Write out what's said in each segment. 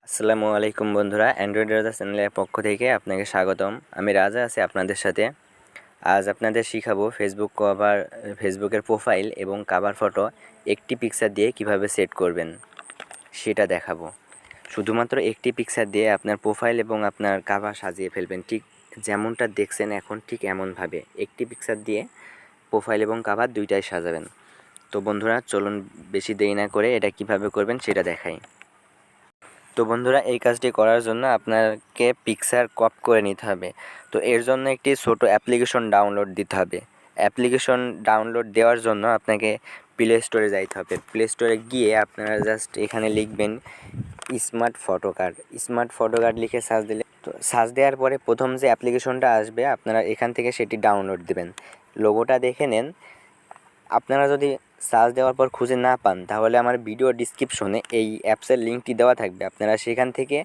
আসসালামু আলাইকুম বন্ধুরা, অ্যান্ড্রয়েড রাজা চ্যানেলের পক্ষ থেকে আপনাকে স্বাগতম। আমি রাজা আছি আপনাদের সাথে। আজ আপনাদের শিখাবো ফেসবুকের প্রোফাইল এবং কাভার ফটো একটি পিকচার দিয়ে কিভাবে সেট করবেন সেটা দেখাবো। শুধুমাত্র একটি পিকচার দিয়ে আপনার প্রোফাইল এবং আপনার কাভার সাজিয়ে ফেলবেন, ঠিক যেমনটা দেখছেন এখন, ঠিক এমনভাবে একটি পিকচার দিয়ে প্রোফাইল এবং কাভার দুইটাই সাজাবেন। তো বন্ধুরা চলুন বেশি দেরি না করে এটা কিভাবে করবেন সেটা দেখাই। তো বন্ধুরা, এই কাজটি করার জন্য আপনাকে পিকচার ক্রপ করে নিতে হবে। তো এর জন্য একটি ছোট অ্যাপ্লিকেশন ডাউনলোড দিতে হবে। অ্যাপ্লিকেশন ডাউনলোড দেওয়ার জন্য আপনাকে প্লে স্টোরে যাইতে হবে। প্লে স্টোরে গিয়ে আপনারা জাস্ট এখানে লিখবেন smart photo card. Smart photo card লিখে সার্চ দিলে, তো সার্চ দেওয়ার পরে প্রথম যে অ্যাপ্লিকেশনটা আসবে আপনারা এখান থেকে সেটি ডাউনলোড দেবেন। লোগোটা দেখে নেন। আপনারা যদি সার্চ দেওয়ার পর খুঁজে না পান তাহলে আমার ভিডিও ডিসক্রিপশনে এই অ্যাপসের লিঙ্কটি দেওয়া থাকবে, আপনারা সেখান থেকে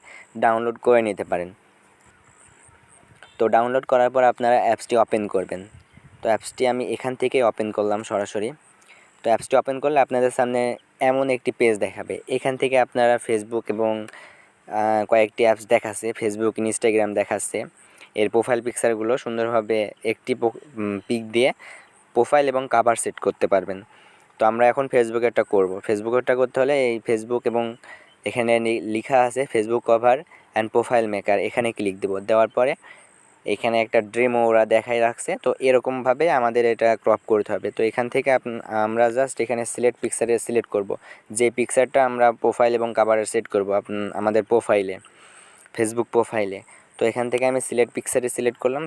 ডাউনলোড করে নিতে পারেন। তো ডাউনলোড করার পর আপনারা অ্যাপসটি ওপেন করবেন। তো অ্যাপসটি আমি এখান থেকে ওপেন করলাম সরাসরি। তো অ্যাপসটি ওপেন করলে আপনাদের সামনে এমন একটি পেজ দেখাবে। এখান থেকে আপনারা ফেসবুক এবং কয়েকটি অ্যাপস দেখাচ্ছে, ফেসবুক, ইনস্টাগ্রাম দেখাচ্ছে। এর প্রোফাইল পিকচারগুলো সুন্দরভাবে একটি পিক দিয়ে প্রোফাইল এবং কাভার সেট করতে পারবেন। তো আমরা এখন ফেসবুকেরটা করব। ফেসবুকেরটা করতে হলে এই ফেসবুক এবং এখানে লেখা আছে Facebook cover and profile maker, এখানে ক্লিক দেব। দেওয়ার পরে এখানে একটা ডেমো ওরা দেখাই রাখছে। তো এরকমভাবে আমাদের এটা ক্রপ করতে হবে। তো এখান থেকে আমরা জাস্ট এখানে সিলেক্ট করব যে পিকচারটা আমরা প্রোফাইল এবং কাভারে সেট করব আমাদের প্রোফাইলে, ফেসবুক প্রোফাইলে। তো এখান থেকে আমি সিলেক্ট করলাম।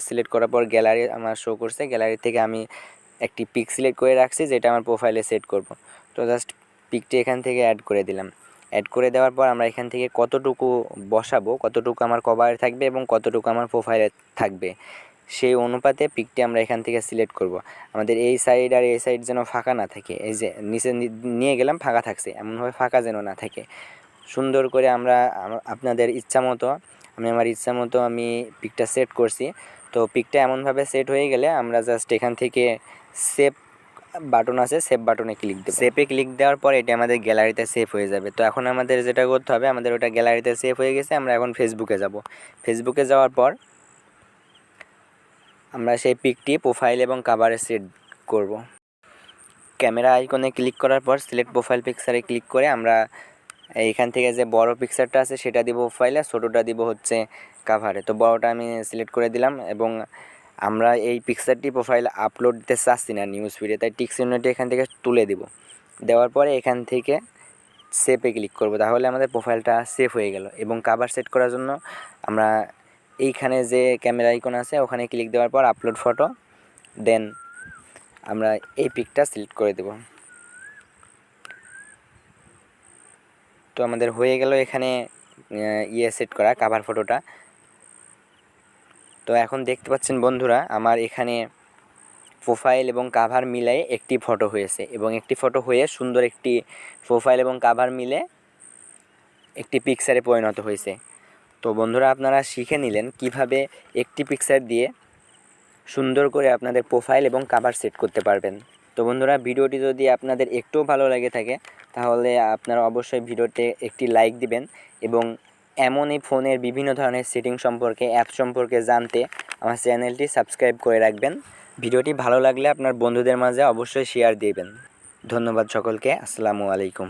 সিলেক্ট করার পর গ্যালারি আমার শো করছে। গ্যালারি থেকে আমি একটি পিক সিলেক্ট করে রাখছি যেটা আমার প্রোফাইলে সেট করব। তো জাস্ট পিকটি এখান থেকে অ্যাড করে দিলাম। অ্যাড করে দেওয়ার পর আমরা এখান থেকে কতটুকু বসাবো, কতটুকু আমার কভারে থাকবে এবং কতটুকু আমার প্রোফাইলে থাকবে, সেই অনুপাতে পিকটি আমরা এখান থেকে সিলেক্ট করব। আমাদের এই সাইড আর এই সাইড যেন ফাঁকা না থাকে। এই যে নিচে নিয়ে গেলাম, ফাঁকা থাকছে, এমনভাবে ফাঁকা যেন না থাকে। সুন্দর করে আমরা আপনাদের ইচ্ছা মতো আমার ইচ্ছা মতো আমি পিকটা সেট করছি। তো পিকটা এমনভাবে সেট হয়ে গেলে আমরা জাস্ট এখান থেকে সেভ বাটন আছে, সেভ বাটনে ক্লিক দেব। সেভে ক্লিক দেওয়ার পর এটা আমাদের গ্যালারিতে সেভ হয়ে যাবে। তো এখন আমাদের যেটা করতে হবে, আমাদের ওটা গ্যালারিতে সেভ হয়ে গেছে। আমরা এখন ফেসবুকে যাব। ফেসবুকে যাওয়ার পর আমরা সেই পিকটি প্রোফাইল এবং কাভারে সেট করব। ক্যামেরা আইকনে ক্লিক করার পর সিলেক্ট প্রোফাইল পিকচারে ক্লিক করে আমরা এইখান থেকে যে বড় পিকচারটা আছে সেটা দিব প্রোফাইলে, ছোটোটা দিব হচ্ছে কাভারে। তো বড়টা আমি সিলেক্ট করে দিলাম এবং আমরা এই পিকচারটি প্রোফাইলে আপলোড দিতে চাচ্ছি না নিউজ ফিডে, তাই টিক চিহ্নটি এখান থেকে তুলে দিব। দেওয়ার পরে এখান থেকে সেভে ক্লিক করব, তাহলে আমাদের প্রোফাইলটা সেভ হয়ে গেল। এবং কাভার সেট করার জন্য আমরা এইখানে যে ক্যামেরা আইকন আছে ওখানে ক্লিক দেওয়ার পর আপলোড ফটো, দেন আমরা এই পিকটা সিলেক্ট করে দেব। তো আমাদের হয়ে গেল এখানে সেট করা কাভার ফটোটা। তো এখন দেখতে পাচ্ছেন বন্ধুরা, আমার এখানে প্রোফাইল এবং কাভার মিলাই একটি ফটো হয়েছে এবং একটি ফটো হয়ে সুন্দর একটি প্রোফাইল এবং কাভার মিলে একটি পিকচারে পরিণত হয়েছে। তো বন্ধুরা, আপনারা শিখে নিলেন কিভাবে একটি পিকচার দিয়ে সুন্দর করে আপনাদের প্রোফাইল এবং কাভার সেট করতে পারবেন। তো বন্ধুরা, ভিডিওটি যদি আপনাদের একটুও ভালো লাগে থাকে তাহলে আপনারা অবশ্যই ভিডিওতে একটি লাইক দিবেন এবং এমনই ফোনের বিভিন্ন ধরনের সেটিং সম্পর্কে, অ্যাপ সম্পর্কে জানতে আমার চ্যানেলটি সাবস্ক্রাইব করে রাখবেন। ভিডিওটি ভালো লাগলে আপনার বন্ধুদের মাঝে অবশ্যই শেয়ার দিবেন। ধন্যবাদ সকলকে। আসসালামু আলাইকুম।